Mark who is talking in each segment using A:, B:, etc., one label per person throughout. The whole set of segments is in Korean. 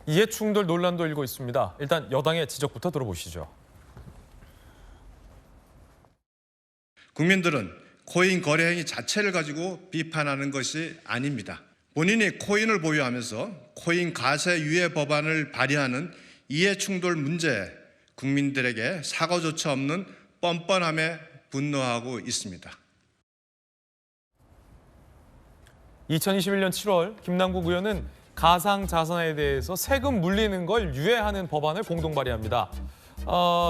A: 이해충돌 논란도 일고 있습니다. 일단 여당의 지적부터 들어보시죠.
B: 국민들은 코인 거래 행위 자체를 가지고 비판하는 것이 아닙니다. 본인이 코인을 보유하면서 코인 과세 유예 법안을 발의하는 이해충돌 문제에 국민들에게 사과조차 없는 뻔뻔함에 분노하고 있습니다.
A: 2021년 7월 김남국 의원은 가상자산에 대해서 세금 물리는 걸 유예하는 법안을 공동 발의합니다.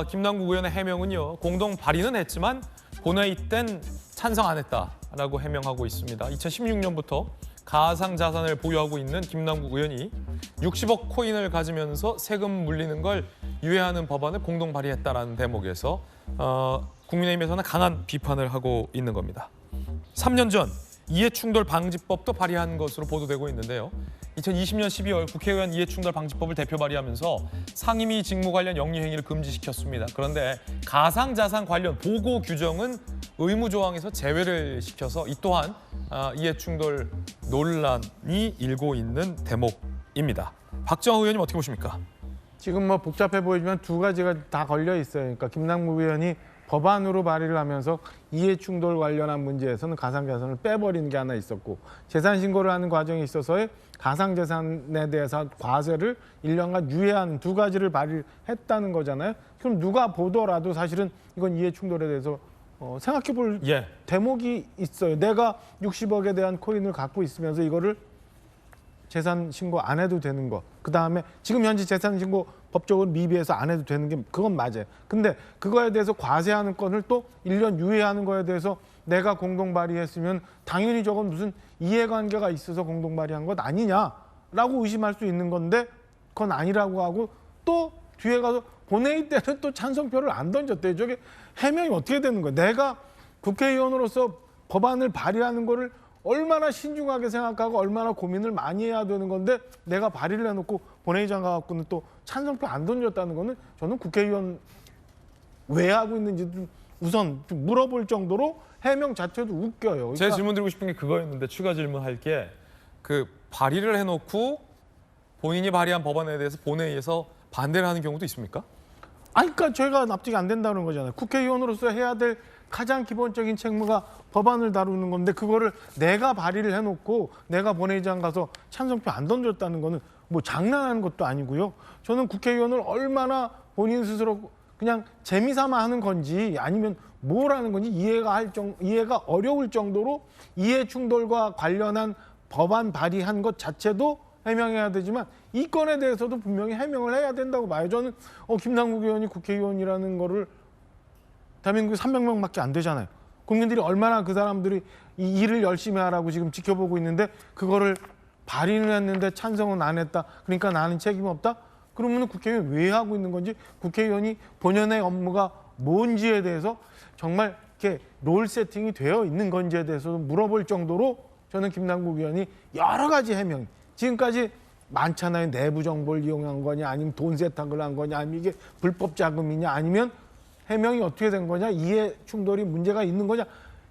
A: 김남국 의원의 해명은요. 공동 발의는 했지만 본회의 땐 찬성 안 했다라고 해명하고 있습니다. 2016년부터 가상자산을 보유하고 있는 김남국 의원이 60억 코인을 가지면서 세금 물리는 걸 유예하는 법안을 공동 발의했다라는 대목에서 국민의힘에서는 강한 비판을 하고 있는 겁니다. 3년 전 이해충돌 방지법도 발의한 것으로 보도되고 있는데요. 2020년 12월 국회의원 이해충돌 방지법을 대표 발의하면서 상임위 직무 관련 영리행위를 금지시켰습니다. 그런데 가상자산 관련 보고 규정은 의무 조항에서 제외를 시켜서 이 또한 이해충돌 논란이 일고 있는 대목입니다. 박정호 의원님 어떻게 보십니까?
C: 지금 뭐 복잡해 보이지만 두 가지가 다 걸려 있어요. 그러니까 김남국 의원이 법안으로 발의를 하면서 이해충돌 관련한 문제에서는 가상자산을 빼버리는 게 하나 있었고, 재산 신고를 하는 과정에 있어서의 가상자산에 대해서 과세를 1년간 유예하는 두 가지를 발의했다는 거잖아요. 그럼 누가 보더라도 사실은 이건 이해충돌에 대해서 생각해 볼 대목이 있어요. 내가 60억에 대한 코인을 갖고 있으면서 이거를 재산 신고 안 해도 되는 거. 그다음에 지금 현재 재산 신고 법적으로 미비해서 안 해도 되는 게 그건 맞아요. 근데 그거에 대해서 과세하는 건을 또 1년 유예하는 거에 대해서 내가 공동 발의했으면 당연히 저건 무슨 이해관계가 있어서 공동 발의한 것 아니냐라고 의심할 수 있는 건데 그건 아니라고 하고 또 뒤에 가서 본회의 때는 또 찬성표를 안 던졌대요. 저게 해명이 어떻게 되는 거예요? 내가 국회의원으로서 법안을 발의하는 거를 얼마나 신중하게 생각하고 얼마나 고민을 많이 해야 되는 건데 내가 발의를 해놓고 본회의장 가갖고는 또 찬성표 안 던졌다는 거는 저는 국회의원 왜 하고 있는지 우선 좀 물어볼 정도로 해명 자체도 웃겨요. 그러니까
A: 제 질문 드리고 싶은 게 그거였는데 추가 질문할 게 그 발의를 해놓고 본인이 발의한 법안에 대해서 본회의에서 반대를 하는 경우도 있습니까?
C: 아니, 그러니까 저희가 납득이 안 된다는 거잖아요. 국회의원으로서 해야 될 가장 기본적인 책무가 법안을 다루는 건데 그거를 내가 발의를 해놓고 내가 본회의장 가서 찬성표 안 던졌다는 거는 뭐 장난하는 것도 아니고요. 저는 국회의원을 얼마나 본인 스스로 그냥 재미삼아 하는 건지 아니면 뭘 하는 건지 이해가 어려울 정도로 이해충돌과 관련한 법안 발의한 것 자체도 해명해야 되지만 이 건에 대해서도 분명히 해명을 해야 된다고 봐요. 저는 김남국 의원이 국회의원이라는 거를 대한민국에 300명밖에 안 되잖아요. 국민들이 얼마나 그 사람들이 이 일을 열심히 하라고 지금 지켜보고 있는데 그거를 발의는 했는데 찬성은 안 했다. 그러니까 나는 책임 없다? 그러면 국회의원이 왜 하고 있는 건지 국회의원이 본연의 업무가 뭔지에 대해서 정말 이렇게 롤 세팅이 되어 있는 건지에 대해서도 물어볼 정도로 저는 김남국 의원이 여러 가지 해명, 지금까지 많잖아요. 내부 정보를 이용한 거냐 아니면 돈 세탁을 한 거냐 아니면 이게 불법 자금이냐 아니면 해명이 어떻게 된 거냐, 이해 충돌이 문제가 있는 거냐.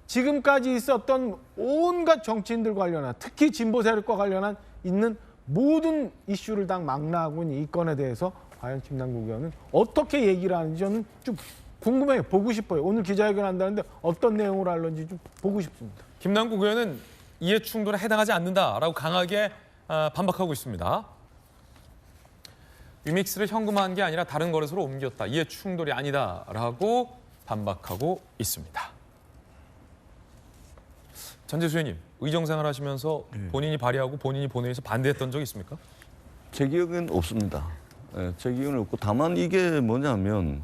C: 지금까지 있었던 온갖 정치인들 관련한, 특히 진보 세력과 관련한 있는 모든 이슈를 다 망라하고 있는 이 건에 대해서 과연 김남국 의원은 어떻게 얘기를 하는지 저는 좀 궁금해요. 보고 싶어요. 오늘 기자회견 한다는데 어떤 내용으로 하는지 좀 보고 싶습니다.
A: 김남국 의원은 이해충돌에 해당하지 않는다라고 강하게 반박하고 있습니다. 위믹스를 현금화한 게 아니라 다른 거래소로 옮겼다. 이해충돌이 아니다라고 반박하고 있습니다. 전재수 의원님, 의정생활 하시면서 본인이 발의하고 본인이 본회의에서 반대했던 적 있습니까?
D: 제 기억은 없습니다. 제 기억은 없고 다만 이게 뭐냐면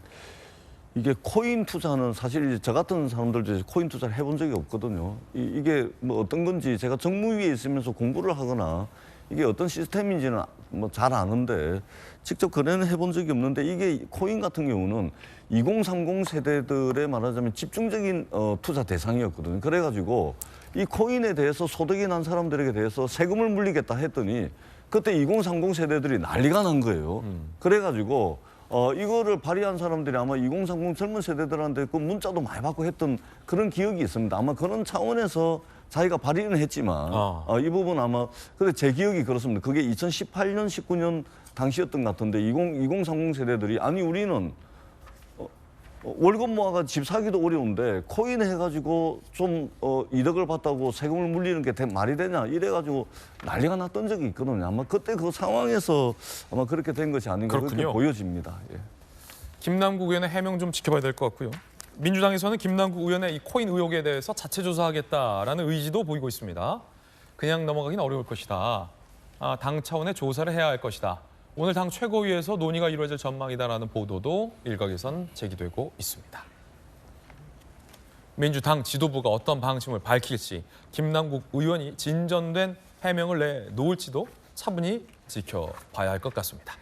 D: 이게 코인 투자는 사실 저 같은 사람들도 코인 투자를 해본 적이 없거든요. 이게 뭐 어떤 건지 제가 정무위에 있으면서 공부를 하거나 이게 어떤 시스템인지는 뭐 잘 아는데 직접 거래는 해본 적이 없는데 이게 코인 같은 경우는 2030 세대들의 말하자면 집중적인 투자 대상이었거든요. 그래가지고 이 코인에 대해서 소득이 난 사람들에게 대해서 세금을 물리겠다 했더니 그때 2030 세대들이 난리가 난 거예요. 그래가지고 이거를 발의한 사람들이 아마 2030 젊은 세대들한테 그 문자도 많이 받고 했던 그런 기억이 있습니다. 아마 그런 차원에서 자기가 발의는 했지만 이 부분 아마 근데 제 기억이 그렇습니다. 그게 2018년, 19년 당시였던 것 같은데 2030 세대들이 아니 우리는 월급 모아가 집 사기도 어려운데 코인 해가지고 좀 이득을 봤다고 세금을 물리는 게 말이 되냐 이래가지고 난리가 났던 적이 있거든요. 아마 그때 그 상황에서 아마 그렇게 된 것이 아닌가 그렇게
A: 그렇군요.
D: 보여집니다. 예.
A: 김남국 의원의 해명 좀 지켜봐야 될 것 같고요. 민주당에서는 김남국 의원의 이 코인 의혹에 대해서 자체 조사하겠다라는 의지도 보이고 있습니다. 그냥 넘어가긴 어려울 것이다. 당 차원의 조사를 해야 할 것이다. 오늘 당 최고위에서 논의가 이루어질 전망이다라는 보도도 일각에선 제기되고 있습니다. 민주당 지도부가 어떤 방침을 밝힐지 김남국 의원이 진전된 해명을 내놓을지도 차분히 지켜봐야 할 것 같습니다.